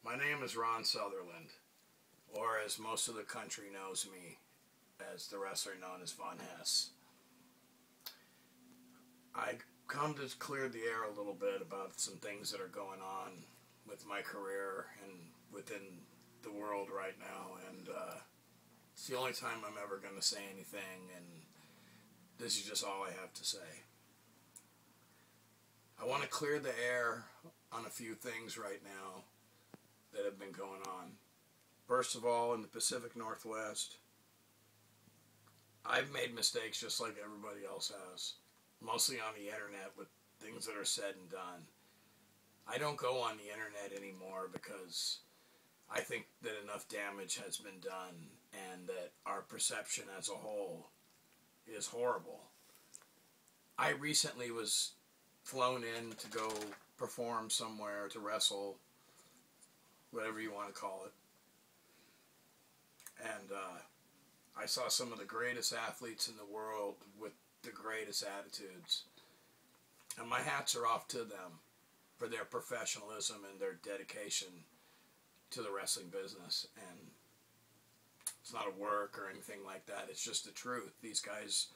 My name is Ron Sutherland, or as most of the country knows me, as the wrestler known as Von Hess. I come to clear the air a little bit about some things that are going on with my career and within the world right now, and it's the only time I'm ever going to say anything, and this is just all I have to say. I want to clear the air on a few things right now that have been going on. First of all, in the Pacific Northwest, I've made mistakes just like everybody else has, mostly on the internet with things that are said and done. I don't go on the internet anymore because I think that enough damage has been done and that our perception as a whole is horrible. I recently was flown in to go perform somewhere, to wrestle, whatever you want to call it. And I saw some of the greatest athletes in the world with the greatest attitudes. And my hats are off to them for their professionalism and their dedication to the wrestling business. And it's not a work or anything like that. It's just the truth. These guys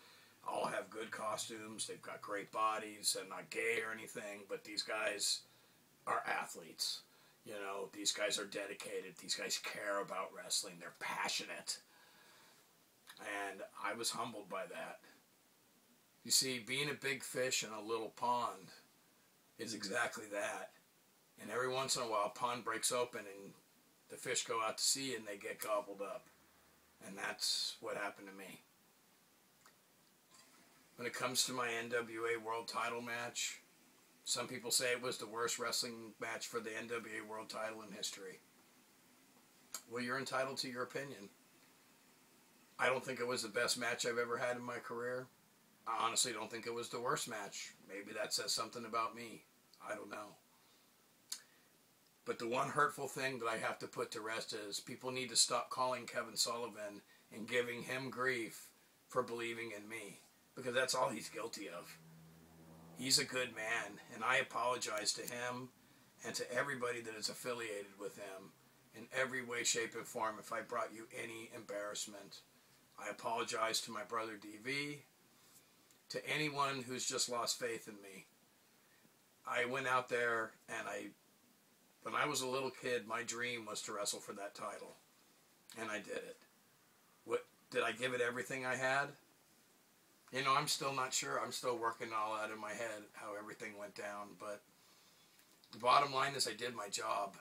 all have good costumes. They've got great bodies. They're not gay or anything, but these guys are athletes. You know, these guys are dedicated. These guys care about wrestling. They're passionate. And I was humbled by that. You see, being a big fish in a little pond is exactly that. And every once in a while, a pond breaks open and the fish go out to sea and they get gobbled up. And that's what happened to me. When it comes to my NWA World Title match, some people say it was the worst wrestling match for the NWA World Title in history. Well, you're entitled to your opinion. I don't think it was the best match I've ever had in my career. I honestly don't think it was the worst match. Maybe that says something about me. I don't know. But the one hurtful thing that I have to put to rest is people need to stop calling Kevin Sullivan and giving him grief for believing in me, because that's all he's guilty of. He's a good man, and I apologize to him and to everybody that is affiliated with him in every way, shape, and form if I brought you any embarrassment. I apologize to my brother DV, to anyone who's just lost faith in me. I went out there and when I was a little kid, my dream was to wrestle for that title, and I did it. Did I give it everything I had? You know, I'm still not sure. I'm still working all out in my head how everything went down. But the bottom line is I did my job.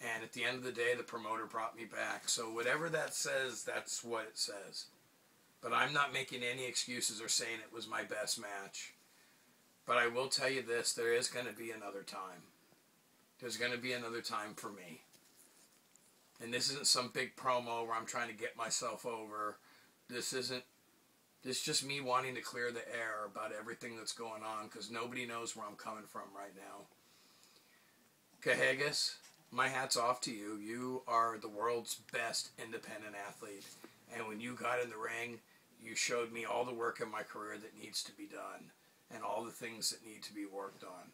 And at the end of the day, the promoter brought me back. So whatever that says, that's what it says. But I'm not making any excuses or saying it was my best match. But I will tell you this, there is going to be another time. There's going to be another time for me. And this isn't some big promo where I'm trying to get myself over. This isn't. It's just me wanting to clear the air about everything that's going on, because nobody knows where I'm coming from right now. Cahegas, my hat's off to you. You are the world's best independent athlete. And when you got in the ring, you showed me all the work in my career that needs to be done and all the things that need to be worked on.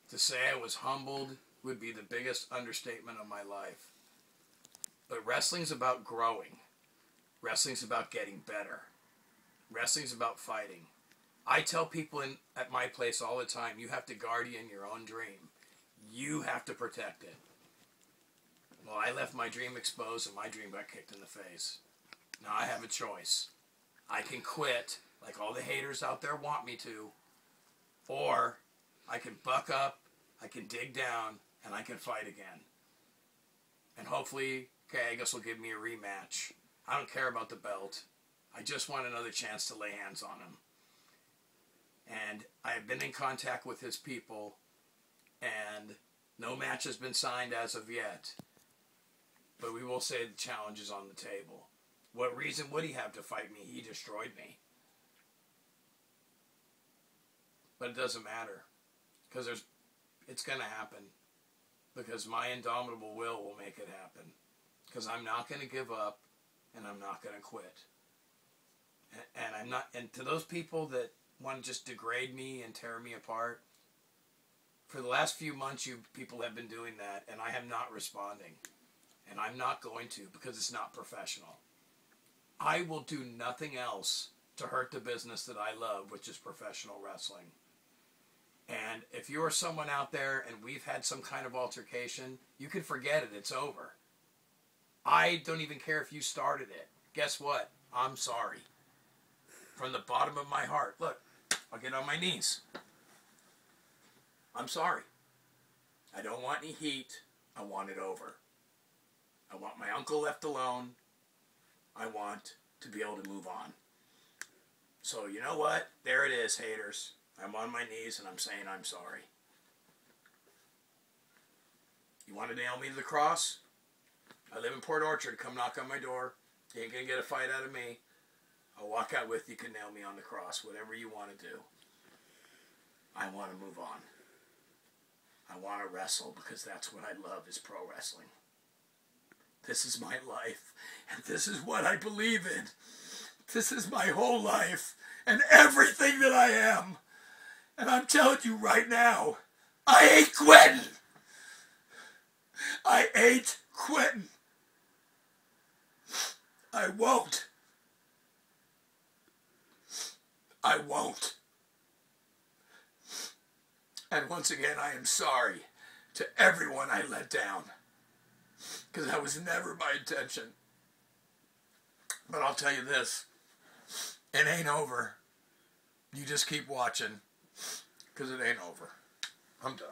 To say I was humbled would be the biggest understatement of my life. But wrestling's about growing. Wrestling's about getting better. Wrestling's about fighting. I tell people at my place all the time, you have to guardian your own dream. You have to protect it. Well, I left my dream exposed and my dream got kicked in the face. Now I have a choice. I can quit, like all the haters out there want me to, or I can buck up, I can dig down, and I can fight again. And hopefully, Cahegas will give me a rematch. I don't care about the belt. I just want another chance to lay hands on him. And I have been in contact with his people, and no match has been signed as of yet. But we will say the challenge is on the table. What reason would he have to fight me? He destroyed me. But it doesn't matter, because it's going to happen. Because my indomitable will make it happen. Because I'm not going to give up, and I'm not going to quit. And I'm not. And to those people that want to just degrade me and tear me apart, For the last few months, you people have been doing that, and I am not responding. And I'm not going to, because it's not professional. I will do nothing else to hurt the business that I love, which is professional wrestling. And if you're someone out there and we've had some kind of altercation, you can forget it. It's over. I don't even care if you started it. Guess what? I'm sorry. From the bottom of my heart. Look, I'll get on my knees. I'm sorry. I don't want any heat. I want it over. I want my uncle left alone. I want to be able to move on. So you know what? There it is, haters. I'm on my knees and I'm saying I'm sorry. You want to nail me to the cross? I live in Port Orchard. Come knock on my door. You ain't going to get a fight out of me. I'll walk out with you. You can nail me on the cross. Whatever you want to do. I want to move on. I want to wrestle because that's what I love is pro wrestling. This is my life. And this is what I believe in. This is my whole life. And everything that I am. And I'm telling you right now, I ain't quitting. I ain't quitting. I won't. I won't. And once again, I am sorry to everyone I let down. Because that was never my intention. But I'll tell you this. It ain't over. You just keep watching. Because it ain't over. I'm done.